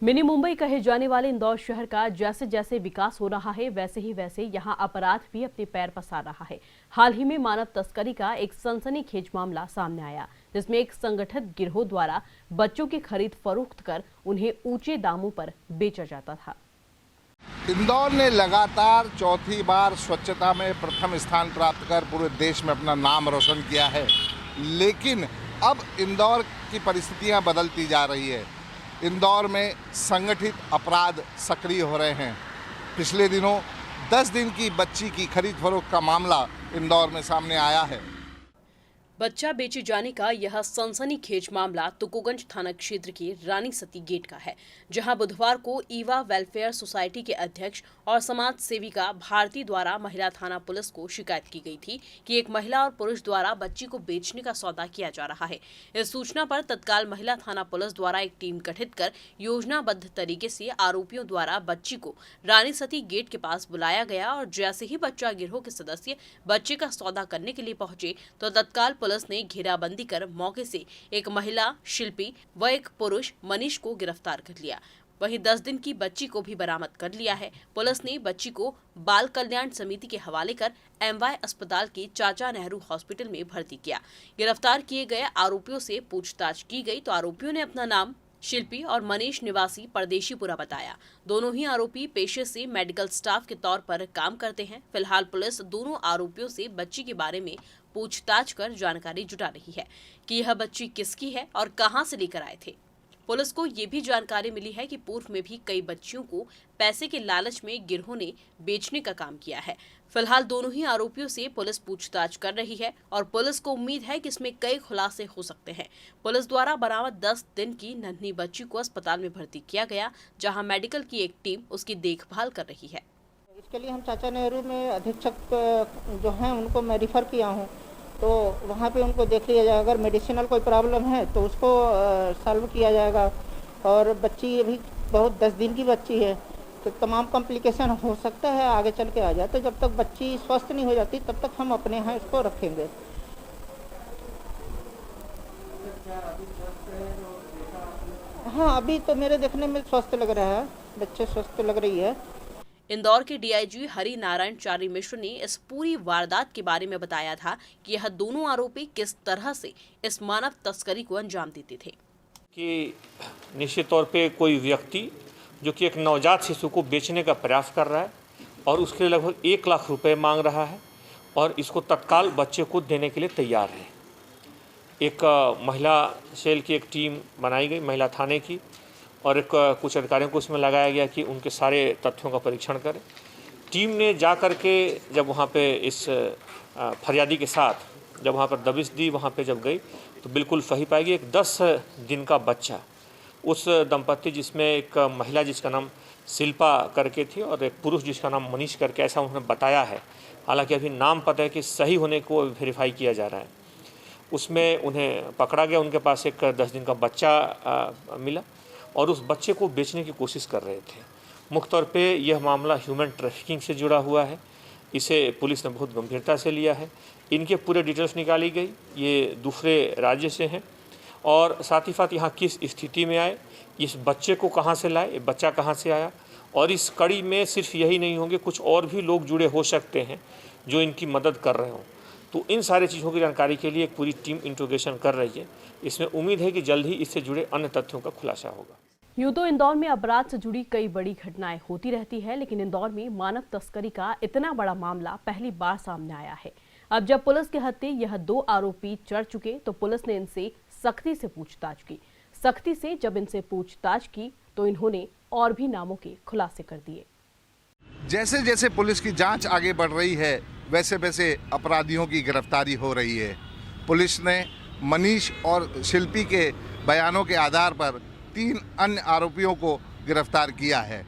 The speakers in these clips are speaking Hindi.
मिनी मुंबई कहे जाने वाले इंदौर शहर का जैसे जैसे विकास हो रहा है वैसे यहां अपराध भी अपने पैर पसार रहा है। हाल ही में मानव तस्करी का एक सनसनीखेज मामला सामने आया, जिसमें एक संगठित गिरोह द्वारा बच्चों की खरीद फरोख्त कर उन्हें ऊंचे दामों पर बेचा जाता था। इंदौर ने लगातार चौथी बार स्वच्छता में प्रथम स्थान प्राप्त कर पूरे देश में अपना नाम रोशन किया है, लेकिन अब इंदौर की परिस्थितियां बदलती जा रही है। इंदौर में संगठित अपराध सक्रिय हो रहे हैं। पिछले दिनों 10 दिन की बच्ची की खरीद फरोख्त का मामला इंदौर में सामने आया है। बच्चा बेचे जाने का यह सनसनीखेज मामला तुकोगंज थाना क्षेत्र के रानी सती गेट का है, जहां बुधवार को ईवा वेलफेयर सोसाइटी के अध्यक्ष और समाज सेविका भारती द्वारा महिला थाना पुलिस को शिकायत की गई थी कि एक महिला और पुरुष द्वारा बच्ची को बेचने का सौदा किया जा रहा है। इस सूचना पर तत्काल महिला थाना पुलिस द्वारा एक टीम गठित कर योजनाबद्ध तरीके से आरोपियों द्वारा बच्ची को रानी सती गेट के पास बुलाया गया और जैसे ही बच्चा गिरोह के सदस्य बच्चे का सौदा करने के लिए पहुंचे तो तत्काल पुलिस ने घेराबंदी कर मौके से एक महिला शिल्पी व एक पुरुष मनीष को गिरफ्तार कर लिया। वहीं 10 दिन की बच्ची को भी बरामद कर लिया है। पुलिस ने बच्ची को बाल कल्याण समिति के हवाले कर एमवाय अस्पताल के चाचा नेहरू हॉस्पिटल में भर्ती किया। गिरफ्तार किए गए आरोपियों से पूछताछ की गई तो आरोपियों ने अपना नाम शिल्पी और मनीष निवासी परदेशीपुरा बताया। दोनों ही आरोपी पेशे से मेडिकल स्टाफ के तौर पर काम करते हैं। फिलहाल पुलिस दोनों आरोपियों से बच्ची के बारे में पूछताछ कर जानकारी जुटा रही है कि यह बच्ची किसकी है और कहां से लेकर आए थे। पुलिस को ये भी जानकारी मिली है कि पूर्व में भी कई बच्चियों को पैसे के लालच में गिरोह ने बेचने का काम किया है। फिलहाल दोनों ही आरोपियों से पुलिस पूछताछ कर रही है और पुलिस को उम्मीद है कि इसमें कई खुलासे हो सकते हैं। पुलिस द्वारा बरामद 10 दिन की नन्ही बच्ची को अस्पताल में भर्ती किया गया, जहां मेडिकल की एक टीम उसकी देखभाल कर रही है। इसके लिए हम चाचा नेहरू में अधीक्षक जो हैं उनको मैं रिफ़र किया हूँ, तो वहाँ पे उनको देख लिया जाएगा। अगर मेडिसिनल कोई प्रॉब्लम है तो उसको सॉल्व किया जाएगा। और बच्ची अभी बहुत 10 दिन की बच्ची है, तो तमाम कॉम्प्लिकेशन हो सकता है आगे चल के आ जाए। तो जब तक बच्ची स्वस्थ नहीं हो जाती तब तक हम अपने यहाँ इसको रखेंगे। हाँ, अभी तो मेरे देखने में स्वस्थ लग रहा है, बच्चे स्वस्थ लग रही है। इंदौर के डीआईजी हरि नारायण चारी मिश्र ने इस पूरी वारदात के बारे में बताया था कि यह दोनों आरोपी किस तरह से इस मानव तस्करी को अंजाम देते थे। कि निश्चित तौर पे कोई व्यक्ति जो कि एक नवजात शिशु को बेचने का प्रयास कर रहा है और उसके लिए लगभग 1 लाख रुपए मांग रहा है और इसको तत्काल बच्चे को देने के लिए तैयार है। एक महिला सेल की एक टीम बनाई गई, महिला थाने की, और एक कुछ अधिकारियों को उसमें लगाया गया कि उनके सारे तथ्यों का परीक्षण करें। टीम ने जा कर के जब वहाँ पे इस फरियादी के साथ जब वहाँ पर दबिश दी, वहाँ पे जब गई तो बिल्कुल सही पाएगी। एक 10 दिन का बच्चा उस दंपत्ति, जिसमें एक महिला जिसका नाम शिल्पा करके थी और एक पुरुष जिसका नाम मनीष करके, ऐसा उन्होंने बताया है। हालांकि अभी नाम पता है कि सही होने को वेरीफाई किया जा रहा है। उसमें उन्हें पकड़ा गया, उनके पास एक 10 दिन का बच्चा मिला और उस बच्चे को बेचने की कोशिश कर रहे थे। मुख्य तौर पे यह मामला ह्यूमन ट्रैफिकिंग से जुड़ा हुआ है। इसे पुलिस ने बहुत गंभीरता से लिया है। इनके पूरे डिटेल्स निकाली गई, ये दूसरे राज्य से हैं और साथ ही साथ यहाँ किस स्थिति में आए, इस बच्चे को कहाँ से लाए, ये बच्चा कहाँ से आया, और इस कड़ी में सिर्फ यही नहीं होंगे, कुछ और भी लोग जुड़े हो सकते हैं जो इनकी मदद कर रहे हों। तो इन सारी चीज़ों की जानकारी के लिए एक पूरी टीम इंट्रोगेशन कर रही है। इसमें उम्मीद है कि जल्द ही इससे जुड़े अन्य तथ्यों का खुलासा होगा। यूं तो इंदौर में अपराध से जुड़ी कई बड़ी घटनाएं होती रहती है, लेकिन इंदौर में मानव तस्करी का इतना बड़ा मामला पहली बार सामने आया है। अब जब पुलिस के हत्थे यह 2 आरोपी चढ़ चुके तो पुलिस ने इनसे सख्ती से पूछताछ की। सख्ती से जब इनसे पूछताछ की तो इन्होंने और भी नामों के खुलासे कर दिए। जैसे जैसे पुलिस की जांच आगे बढ़ रही है, वैसे वैसे अपराधियों की गिरफ्तारी हो रही है। पुलिस ने मनीष और शिल्पी के बयानों के आधार पर 3 अन्य आरोपियों को गिरफ्तार किया है।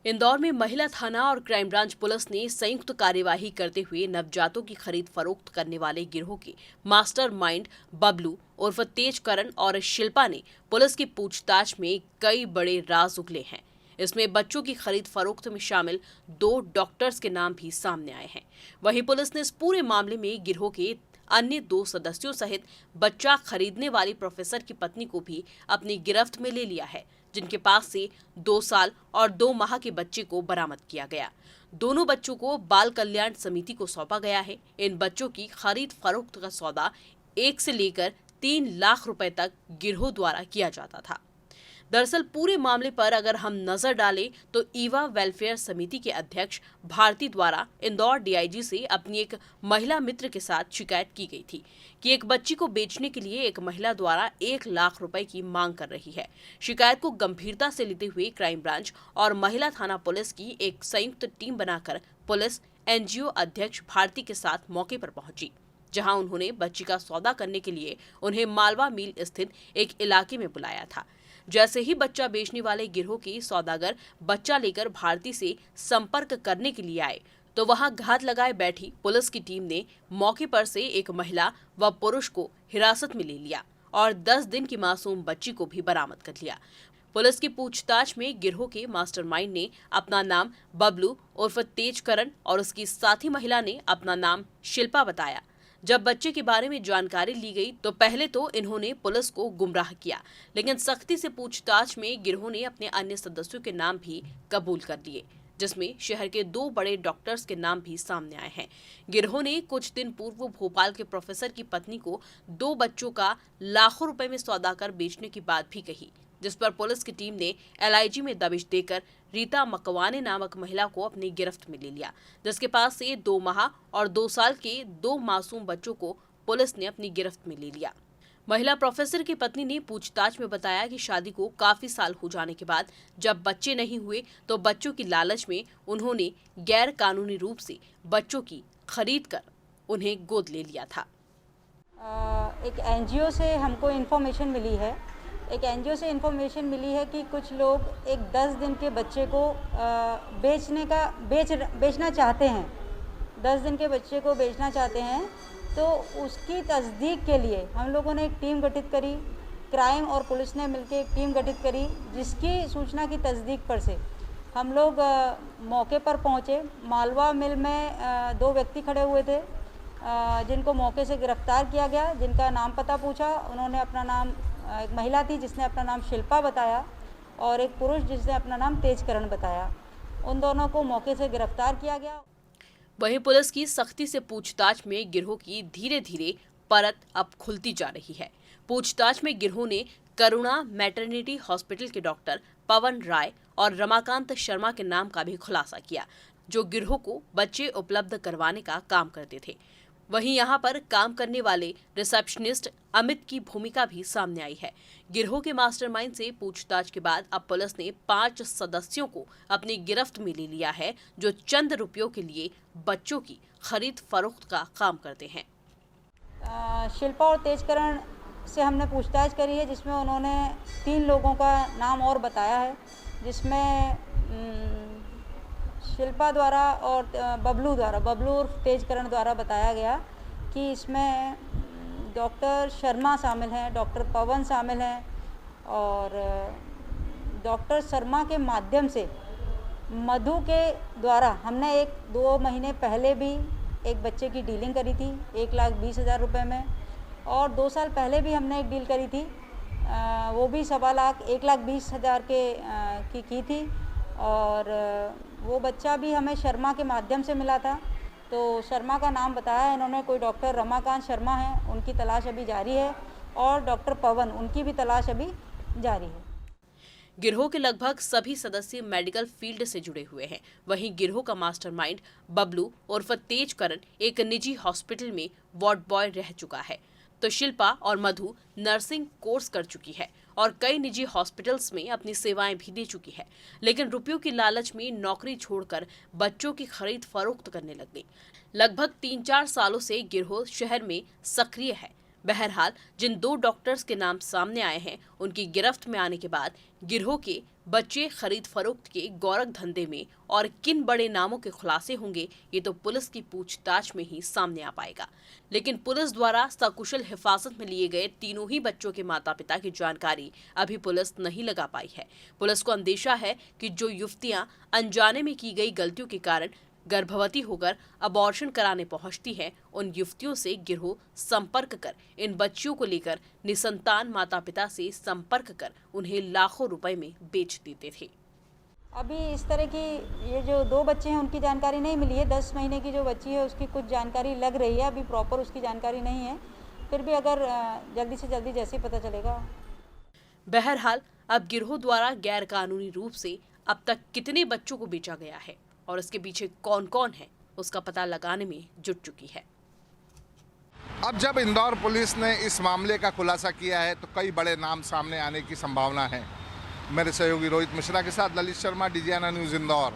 इंदौर में महिला थाना और क्राइम ब्रांच पुलिस ने संयुक्त कार्यवाही करते हुए नवजातों की खरीद फरोख्त करने वाले गिरोह के मास्टरमाइंड बबलू उर्फ तेजकरण और शिल्पा ने पुलिस की पूछताछ में कई बड़े राज उगले हैं। इसमें बच्चों की खरीद फरोख्त में शामिल 2 डॉक्टर्स के नाम भी सामने आए हैं। वहीं पुलिस ने इस पूरे मामले में गिरोह के अन्य 2 सदस्यों सहित बच्चा खरीदने वाली प्रोफेसर की पत्नी को भी अपनी गिरफ्त में ले लिया है। जिनके पास से 2 साल और 2 माह के बच्चे को बरामद किया गया। दोनों बच्चों को बाल कल्याण समिति को सौंपा गया है। इन बच्चों की खरीद फरोख्त का सौदा 1 से लेकर 3 लाख रुपए तक गिरोह द्वारा किया जाता था। दरअसल पूरे मामले पर अगर हम नजर डालें तो ईवा वेलफेयर समिति के अध्यक्ष भारती द्वारा इंदौर डीआईजी से अपनी एक महिला मित्र के साथ शिकायत की गई थी कि एक बच्ची को बेचने के लिए एक महिला द्वारा 1 लाख रुपए की मांग कर रही है। शिकायत को गंभीरता से लेते हुए क्राइम ब्रांच और महिला थाना पुलिस की एक संयुक्त टीम बनाकर पुलिस एनजीओ अध्यक्ष भारती के साथ मौके पर पहुंची, जहां उन्होंने बच्ची का सौदा करने के लिए उन्हें मालवा मिल स्थित एक इलाके में बुलाया था। जैसे ही बच्चा बेचने वाले गिरोह के सौदागर बच्चा लेकर भारती से संपर्क करने के लिए आए तो वहां घात लगाए बैठी पुलिस की टीम ने मौके पर से एक महिला व पुरुष को हिरासत में ले लिया और 10 दिन की मासूम बच्ची को भी बरामद कर लिया। पुलिस की पूछताछ में गिरोह के मास्टरमाइंड ने अपना नाम बबलू उर्फ तेजकरण और उसकी साथी महिला ने अपना नाम शिल्पा बताया। जब बच्चे के बारे में जानकारी ली गई तो पहले तो इन्होंने पुलिस को गुमराह किया, लेकिन सख्ती से पूछताछ में गिरोह ने अपने अन्य सदस्यों के नाम भी कबूल कर लिए, जिसमें शहर के 2 बड़े डॉक्टर्स के नाम भी सामने आए हैं। गिरोह ने कुछ दिन पूर्व भोपाल के प्रोफेसर की पत्नी को 2 बच्चों का लाखों रुपए में सौदा कर बेचने की बात भी कही, जिस पर पुलिस की टीम ने एलआईजी में दबिश देकर रीता मकवाने नामक महिला को अपनी गिरफ्त में ले लिया, जिसके पास से 2 माह और 2 साल के 2 मासूम बच्चों को पुलिस ने अपनी गिरफ्त में ले लिया। महिला प्रोफेसर की पत्नी ने पूछताछ में बताया कि शादी को काफी साल हो जाने के बाद जब बच्चे नहीं हुए तो बच्चों की लालच में उन्होंने गैर कानूनी रूप से बच्चों की खरीद कर उन्हें गोद ले लिया था। एक एनजीओ से हमको इन्फॉर्मेशन मिली है कि कुछ लोग एक 10 दिन के बच्चे को बेचना चाहते हैं। 10 दिन के बच्चे को बेचना चाहते हैं, तो उसकी तस्दीक के लिए हम लोगों ने एक टीम गठित करी। क्राइम और पुलिस ने मिलकर एक टीम गठित करी, जिसकी सूचना की तस्दीक पर से हम लोग मौके पर पहुंचे। मालवा मिल में 2 व्यक्ति खड़े हुए थे, जिनको मौके से गिरफ्तार किया गया। जिनका नाम पता पूछा, उन्होंने अपना नाम, एक महिला थी जिसने अपना नाम शिल्पा बताया और एक पुरुष जिसने अपना नाम तेजकरण बताया। उन दोनों को मौके से गिरफ्तार किया गया। वहीं पुलिस की सख्ती से पूछताछ में गिरोह की धीरे धीरे परत अब खुलती जा रही है। पूछताछ में गिरोह ने करुणा मैटरनिटी हॉस्पिटल के डॉक्टर पवन राय और रमाकांत शर्मा के नाम का भी खुलासा किया, जो गिरोह को बच्चे उपलब्ध करवाने का काम करते थे। वहीं यहां पर काम करने वाले रिसेप्शनिस्ट अमित की भूमिका भी सामने आई है। गिरोह के मास्टरमाइंड से पूछताछ के बाद अब पुलिस ने 5 सदस्यों को अपनी गिरफ्त में ले लिया है, जो चंद रुपयों के लिए बच्चों की खरीद फरोख्त का काम करते हैं। शिल्पा और तेजकरण से हमने पूछताछ करी है, जिसमें उन्होंने 3 लोगों का नाम और बताया है, जिसमें शिल्पा द्वारा और बबलू और तेजकरण द्वारा बताया गया कि इसमें डॉक्टर शर्मा शामिल हैं, डॉक्टर पवन शामिल हैं और डॉक्टर शर्मा के माध्यम से मधु के द्वारा हमने 1-2 महीने पहले भी एक बच्चे की डीलिंग करी थी 1,20,000 रुपये में, और 2 साल पहले भी हमने एक डील करी थी, वो भी 1,20,000 की थी, और वो बच्चा भी हमें शर्मा के माध्यम से मिला था। तो शर्मा का नाम बताया इन्होंने, कोई डॉक्टर रमाकांत शर्मा हैं, उनकी तलाश अभी जारी है, और डॉक्टर पवन, उनकी भी तलाश अभी जारी है। गिरोह के लगभग सभी सदस्य मेडिकल फील्ड से जुड़े हुए हैं। वहीं गिरोह का मास्टरमाइंड बबलू उर्फ तेजकरण एक निजी हॉस्पिटल में वार्ड बॉय रह चुका है, तो शिल्पा और मधु नर्सिंग कोर्स कर चुकी है और कई निजी हॉस्पिटल्स में अपनी सेवाएं भी दे चुकी है, लेकिन रुपयों की लालच में नौकरी छोड़कर बच्चों की खरीद फरोख्त करने लग गई। लगभग 3-4 सालों से गिरोह शहर में सक्रिय है। बहरहाल जिन 2 डॉक्टर्स के नाम सामने आए हैं, उनकी गिरफ्त में आने के बाद गिरोह के बच्चे खरीद फरोख्त के गौरख धंधे में और किन बड़े नामों के खुलासे होंगे, ये तो पुलिस की पूछताछ में ही सामने आ पाएगा। लेकिन पुलिस द्वारा सकुशल हिफाजत में लिए गए तीनों ही बच्चों के माता पिता की जानकारी अभी पुलिस नहीं लगा पाई है। पुलिस को अंदेशा है कि जो युवतियां अनजाने में की गई गलतियों के कारण गर्भवती होकर अबॉर्शन कराने पहुंचती है, उन युवतियों से गिरोह संपर्क कर इन बच्चियों को लेकर निसंतान माता पिता से संपर्क कर उन्हें लाखों रुपए में बेच देते थे। अभी इस तरह की ये जो 2 बच्चे हैं उनकी जानकारी नहीं मिली है। 10 महीने की जो बच्ची है उसकी कुछ जानकारी लग रही है, अभी प्रॉपर उसकी जानकारी नहीं है। फिर भी अगर जल्दी से जल्दी जैसे ही पता चलेगा। बहरहाल अब गिरोह द्वारा गैर कानूनी रूप से अब तक कितने बच्चों को बेचा गया है और इसके पीछे कौन कौन है उसका पता लगाने में जुट चुकी है। अब जब इंदौर पुलिस ने इस मामले का खुलासा किया है तो कई बड़े नाम सामने आने की संभावना है। मेरे सहयोगी रोहित मिश्रा के साथ ललित शर्मा, DGNA न्यूज़ इंदौर।